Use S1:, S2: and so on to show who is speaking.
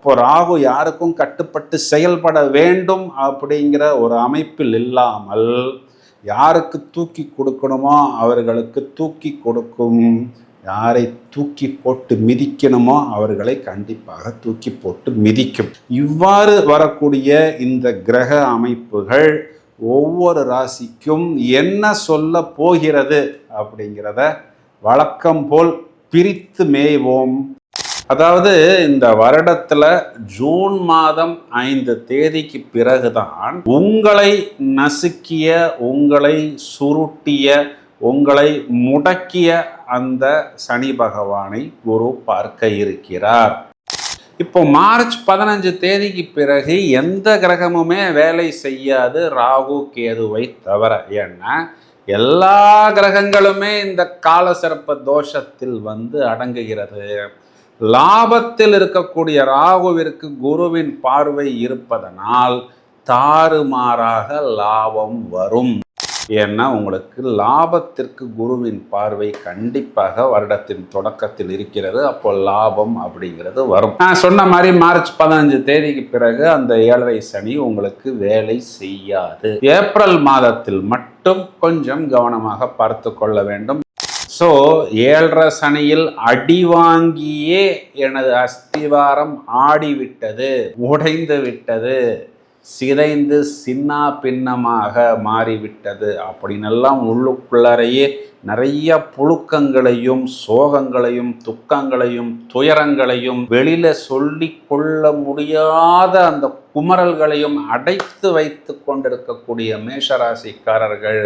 S1: இப்போ ராகு யாருக்கும் கட்டுப்பட்டு செயல்பட வேண்டும் அப்படிங்கிற ஒரு அமைப்பில் இல்லாமல் யாருக்கு தூக்கி கொடுக்கணுமோ அவர்களுக்கு தூக்கி கொடுக்கும், யாரை தூக்கி போட்டு மிதிக்கணுமோ அவர்களை கண்டிப்பாக தூக்கி போட்டு மிதிக்கும். இவ்வாறு வரக்கூடிய இந்த கிரக அமைப்புகள் ஒவ்வொரு ராசிக்கும் என்ன சொல்ல போகிறது அப்படிங்கிறத வழக்கம் போல் பிரித்து மேய்வோம். அதாவது இந்த வருடத்துல ஜூன் மாதம் 5 தேதிக்கு பிறகுதான் உங்களை நசுக்கிய, உங்களை சுருட்டிய, உங்களை முடக்கிய அந்த சனி பகவானை குரு பார்க்க இருக்கிறார். இப்போ மார்ச் 15 தேதிக்கு பிறகு எந்த கிரகமுமே வேலை செய்யாது ராகு கேதுவை தவிர. ஏன்னா எல்லா கிரகங்களுமே இந்த கால சிறப்பு தோஷத்தில் அடங்குகிறது. லாபத்தில் இருக்கக்கூடிய ராகுவிற்கு குருவின் பார்வை இருப்பதனால் தாறுமாறாக லாபம் வரும். ஏன்னா உங்களுக்கு லாபத்திற்கு குருவின் பார்வை கண்டிப்பாக வருடத்தின் தொடக்கத்தில் இருக்கிறது. அப்போ லாபம் அப்படிங்கிறது வரும். நான் சொன்ன மாதிரி மார்ச் 15 தேதிக்கு பிறகு அந்த 7.5 சனி உங்களுக்கு வேலை செய்யாது. ஏப்ரல் மாதத்தில் மட்டும் கொஞ்சம் கவனமாக பார்த்து கொள்ள வேண்டும். ஸோ 7.5 சனியில் அடி வாங்கியே எனது அஸ்திவாரம் ஆடிவிட்டது, உடைந்து விட்டது, சிதைந்து சின்னா பின்னமாக மாறிவிட்டது அப்படின்னெல்லாம் உள்ளுக்குள்ளறையே நிறைய புழுக்கங்களையும் சோகங்களையும் துக்கங்களையும் துயரங்களையும் வெளியில சொல்லி கொள்ள முடியாத அந்த குமரல்களையும் அடைத்து வைத்து கொண்டிருக்கக்கூடிய மேஷராசிக்காரர்கள்